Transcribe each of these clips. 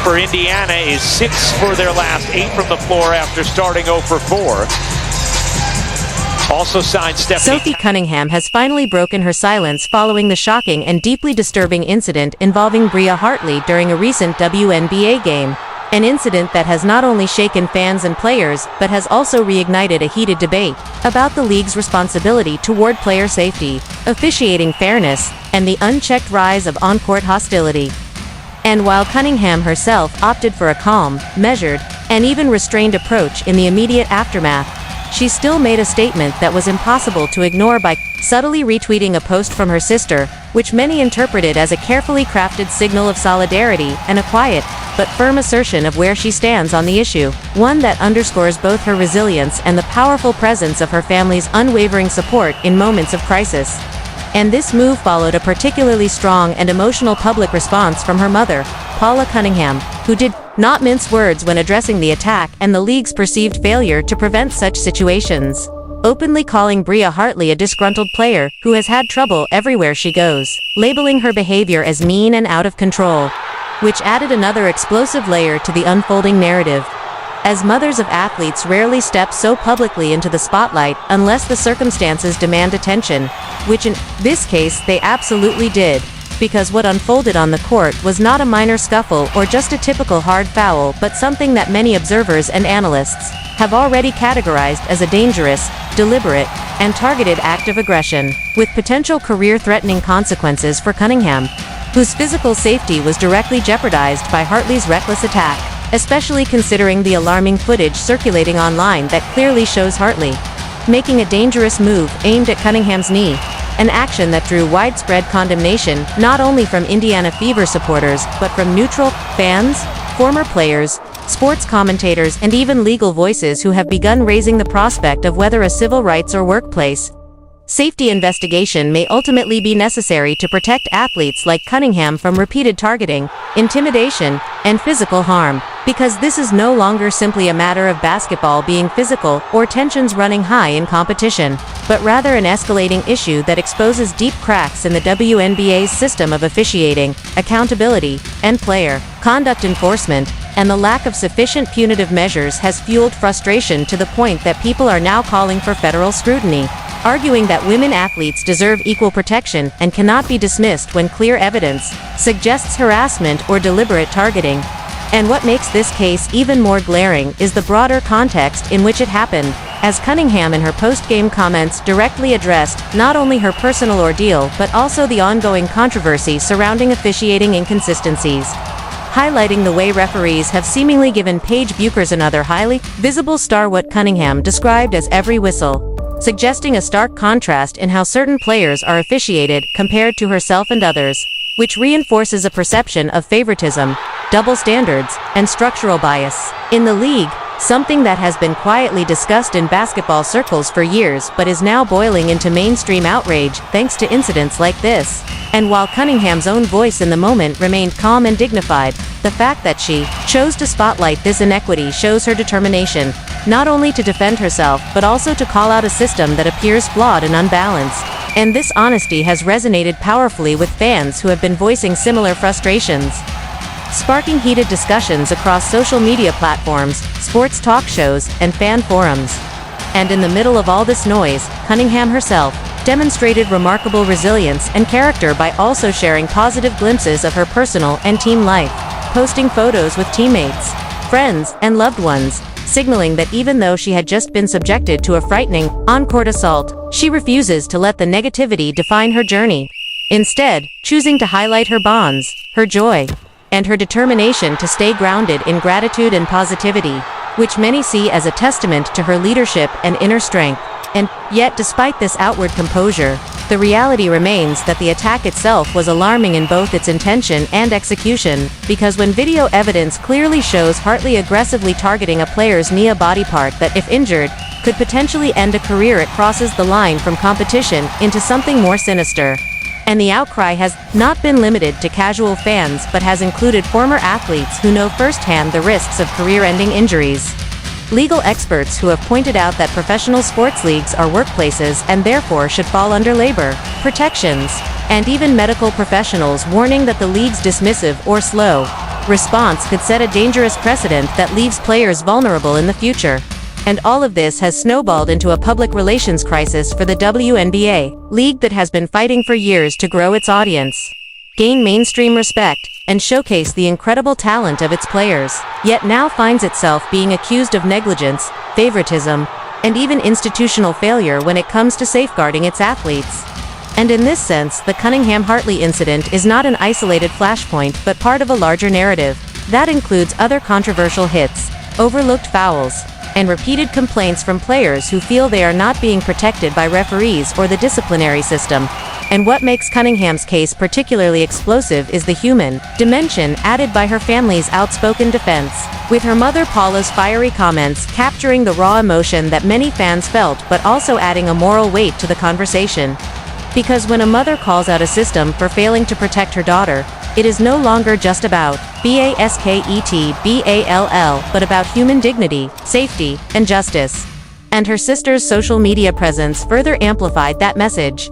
for Indiana is 6 for their last 8 from the floor after starting 0 for 4. Also signed Stephanie. Sophie Cunningham has finally broken her silence following the shocking and deeply disturbing incident involving Bria Hartley during a recent WNBA game. An incident that has not only shaken fans and players, but has also reignited a heated debate about the league's responsibility toward player safety, officiating fairness, and the unchecked rise of on-court hostility. And while Cunningham herself opted for a calm, measured, and even restrained approach in the immediate aftermath, she still made a statement that was impossible to ignore by subtly retweeting a post from her sister, which many interpreted as a carefully crafted signal of solidarity and a quiet, but firm assertion of where she stands on the issue, one that underscores both her resilience and the powerful presence of her family's unwavering support in moments of crisis. And this move followed a particularly strong and emotional public response from her mother, Paula Cunningham, who did not mince words when addressing the attack and the league's perceived failure to prevent such situations, openly calling Bria Hartley a disgruntled player who has had trouble everywhere she goes, labeling her behavior as mean and out of control, which added another explosive layer to the unfolding narrative. As mothers of athletes rarely step so publicly into the spotlight unless the circumstances demand attention, which in this case they absolutely did, because what unfolded on the court was not a minor scuffle or just a typical hard foul, but something that many observers and analysts have already categorized as a dangerous, deliberate, and targeted act of aggression, with potential career-threatening consequences for Cunningham, whose physical safety was directly jeopardized by Hartley's reckless attack, especially considering the alarming footage circulating online that clearly shows Hartley making a dangerous move aimed at Cunningham's knee, an action that drew widespread condemnation not only from Indiana Fever supporters but from neutral fans, former players, sports commentators, and even legal voices who have begun raising the prospect of whether a civil rights or workplace safety investigation may ultimately be necessary to protect athletes like Cunningham from repeated targeting, intimidation, and physical harm, because this is no longer simply a matter of basketball being physical or tensions running high in competition, but rather an escalating issue that exposes deep cracks in the WNBA's system of officiating, accountability, and player conduct enforcement, and the lack of sufficient punitive measures has fueled frustration to the point that people are now calling for federal scrutiny, arguing that women athletes deserve equal protection and cannot be dismissed when clear evidence suggests harassment or deliberate targeting. And what makes this case even more glaring is the broader context in which it happened, as Cunningham in her post-game comments directly addressed not only her personal ordeal but also the ongoing controversy surrounding officiating inconsistencies, highlighting the way referees have seemingly given Paige Bueckers, another highly visible star, what Cunningham described as every whistle, suggesting a stark contrast in how certain players are officiated compared to herself and others, which reinforces a perception of favoritism, double standards, and structural bias in the league, something that has been quietly discussed in basketball circles for years but is now boiling into mainstream outrage thanks to incidents like this. And while Cunningham's own voice in the moment remained calm and dignified, the fact that she chose to spotlight this inequity shows her determination, not only to defend herself but also to call out a system that appears flawed and unbalanced. And this honesty has resonated powerfully with fans who have been voicing similar frustrations, sparking heated discussions across social media platforms, sports talk shows, and fan forums. And in the middle of all this noise, Cunningham herself demonstrated remarkable resilience and character by also sharing positive glimpses of her personal and team life, posting photos with teammates, friends, and loved ones, signaling that even though she had just been subjected to a frightening on-court assault, she refuses to let the negativity define her journey, instead choosing to highlight her bonds, her joy, and her determination to stay grounded in gratitude and positivity, which many see as a testament to her leadership and inner strength. And yet, despite this outward composure, the reality remains that the attack itself was alarming in both its intention and execution, because when video evidence clearly shows Hartley aggressively targeting a player's knee, a body part that, if injured, could potentially end a career, it crosses the line from competition into something more sinister. And the outcry has not been limited to casual fans but has included former athletes who know firsthand the risks of career-ending injuries, legal experts who have pointed out that professional sports leagues are workplaces and therefore should fall under labor protections, and even medical professionals warning that the league's dismissive or slow response could set a dangerous precedent that leaves players vulnerable in the future. And all of this has snowballed into a public relations crisis for the WNBA, league that has been fighting for years to grow its audience, gain mainstream respect, and showcase the incredible talent of its players, yet now finds itself being accused of negligence, favoritism, and even institutional failure when it comes to safeguarding its athletes. And in this sense, the Cunningham-Hartley incident is not an isolated flashpoint but part of a larger narrative that includes other controversial hits, overlooked fouls, and repeated complaints from players who feel they are not being protected by referees or the disciplinary system. And what makes Cunningham's case particularly explosive is the human dimension added by her family's outspoken defense, with her mother Paula's fiery comments capturing the raw emotion that many fans felt but also adding a moral weight to the conversation. Because when a mother calls out a system for failing to protect her daughter, it is no longer just about basketball, but about human dignity, safety, and justice. And her sister's social media presence further amplified that message,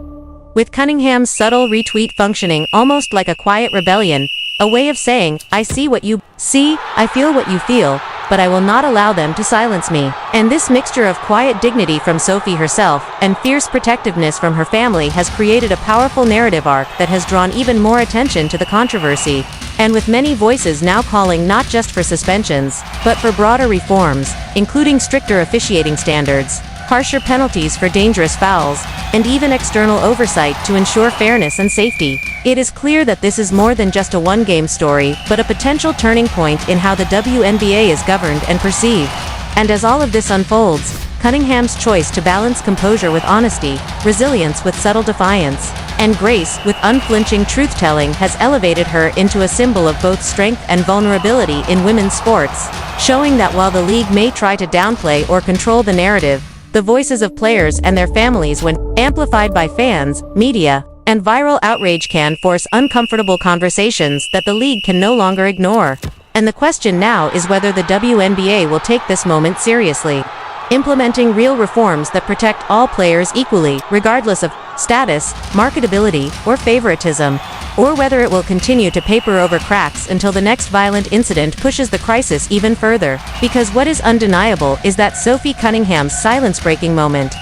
with Cunningham's subtle retweet functioning almost like a quiet rebellion, a way of saying, I see what you see, I feel what you feel, but I will not allow them to silence me. And this mixture of quiet dignity from Sophie herself and fierce protectiveness from her family has created a powerful narrative arc that has drawn even more attention to the controversy, and with many voices now calling not just for suspensions, but for broader reforms, including stricter officiating standards, harsher penalties for dangerous fouls, and even external oversight to ensure fairness and safety. It is clear that this is more than just a one-game story, but a potential turning point in how the WNBA is governed and perceived. And as all of this unfolds, Cunningham's choice to balance composure with honesty, resilience with subtle defiance, and grace with unflinching truth-telling has elevated her into a symbol of both strength and vulnerability in women's sports, showing that while the league may try to downplay or control the narrative, the voices of players and their families, when amplified by fans, media, and viral outrage, can force uncomfortable conversations that the league can no longer ignore. And the question now is whether the WNBA will take this moment seriously, implementing real reforms that protect all players equally, regardless of status, marketability, or favoritism, or whether it will continue to paper over cracks until the next violent incident pushes the crisis even further. Because what is undeniable is that Sophie Cunningham's silence-breaking moment,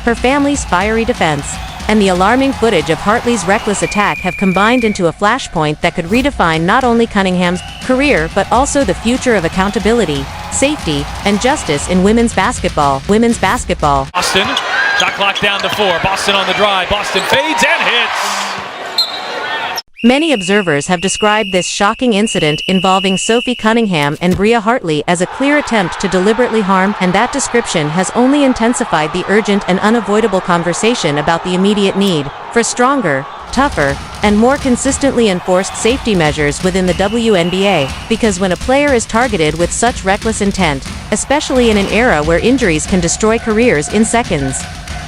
her family's fiery defense, and the alarming footage of Hartley's reckless attack have combined into a flashpoint that could redefine not only Cunningham's career but also the future of accountability, safety, and justice in women's basketball. Boston, shot clock down to 4. Boston on the drive. Boston fades and hits. Many observers have described this shocking incident involving Sophie Cunningham and Bria Hartley as a clear attempt to deliberately harm, and that description has only intensified the urgent and unavoidable conversation about the immediate need for stronger, tougher, and more consistently enforced safety measures within the WNBA, because when a player is targeted with such reckless intent, especially in an era where injuries can destroy careers in seconds,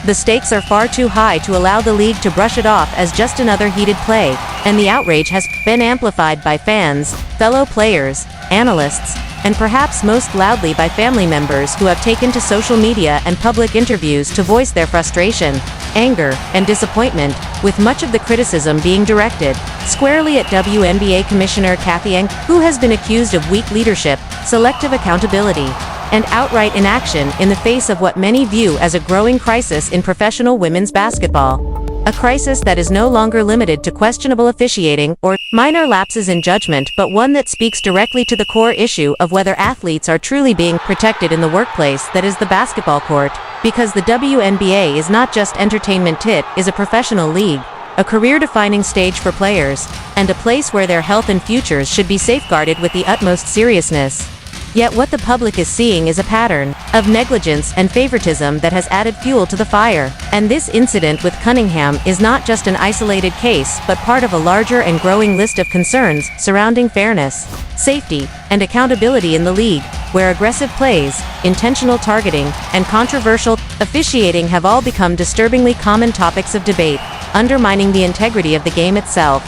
the stakes are far too high to allow the league to brush it off as just another heated play, and the outrage has been amplified by fans, fellow players, analysts, and perhaps most loudly by family members who have taken to social media and public interviews to voice their frustration, anger, and disappointment, with much of the criticism being directed squarely at WNBA Commissioner Cathy Ng, who has been accused of weak leadership, selective accountability, and outright inaction in the face of what many view as a growing crisis in professional women's basketball. A crisis that is no longer limited to questionable officiating or minor lapses in judgment, but one that speaks directly to the core issue of whether athletes are truly being protected in the workplace that is the basketball court. Because the WNBA is not just entertainment, it is a professional league, a career-defining stage for players, and a place where their health and futures should be safeguarded with the utmost seriousness. Yet what the public is seeing is a pattern of negligence and favoritism that has added fuel to the fire. And this incident with Cunningham is not just an isolated case but part of a larger and growing list of concerns surrounding fairness, safety, and accountability in the league, where aggressive plays, intentional targeting, and controversial officiating have all become disturbingly common topics of debate, undermining the integrity of the game itself.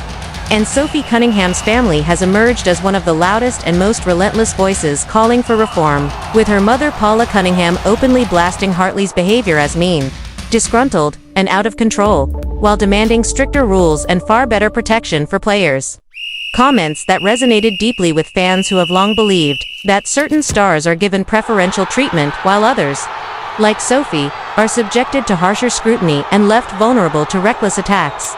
And Sophie Cunningham's family has emerged as one of the loudest and most relentless voices calling for reform, with her mother Paula Cunningham openly blasting Hartley's behavior as mean, disgruntled, and out of control, while demanding stricter rules and far better protection for players. comments that resonated deeply with fans who have long believed that certain stars are given preferential treatment while others, like Sophie, are subjected to harsher scrutiny and left vulnerable to reckless attacks.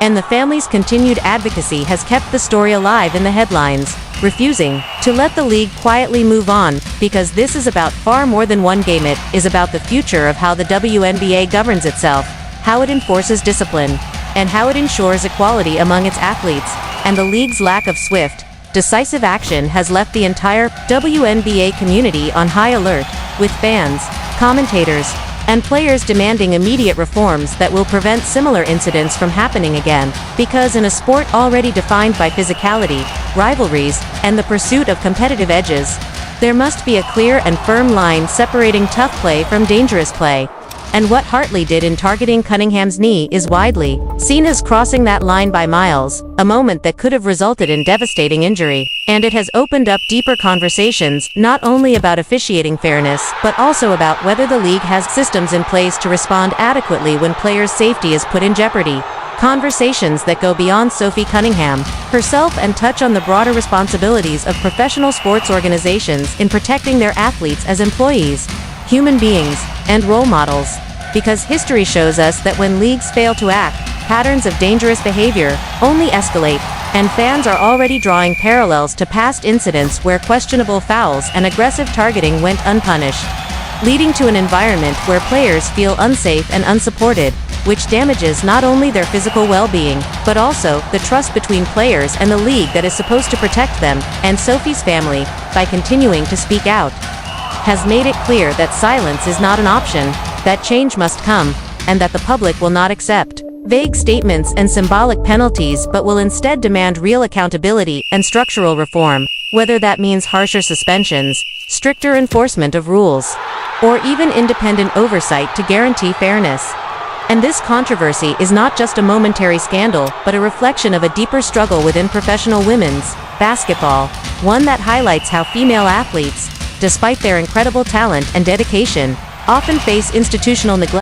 And the family's continued advocacy has kept the story alive in the headlines, refusing to let the league quietly move on, because this is about far more than one game. It is about the future of how the WNBA governs itself, how it enforces discipline, and how it ensures equality among its athletes. And the league's lack of swift, decisive action has left the entire WNBA community on high alert, with fans, commentators, and players demanding immediate reforms that will prevent similar incidents from happening again, because in a sport already defined by physicality, rivalries, and the pursuit of competitive edges, there must be a clear and firm line separating tough play from dangerous play. And what Hartley did in targeting Cunningham's knee is widely seen as crossing that line by miles, a moment that could have resulted in devastating injury. And it has opened up deeper conversations, not only about officiating fairness, but also about whether the league has systems in place to respond adequately when players' safety is put in jeopardy. Conversations that go beyond Sophie Cunningham herself and touch on the broader responsibilities of professional sports organizations in protecting their athletes as employees, human beings, and role models. Because history shows us that when leagues fail to act, patterns of dangerous behavior only escalate, and fans are already drawing parallels to past incidents where questionable fouls and aggressive targeting went unpunished, leading to an environment where players feel unsafe and unsupported, which damages not only their physical well-being, but also the trust between players and the league that is supposed to protect them. And Sophie's family, by continuing to speak out, has made it clear that silence is not an option, that change must come, and that the public will not accept vague statements and symbolic penalties, but will instead demand real accountability and structural reform, whether that means harsher suspensions, stricter enforcement of rules, or even independent oversight to guarantee fairness. And this controversy is not just a momentary scandal, but a reflection of a deeper struggle within professional women's basketball, one that highlights how female athletes, despite their incredible talent and dedication, often face institutional neglect.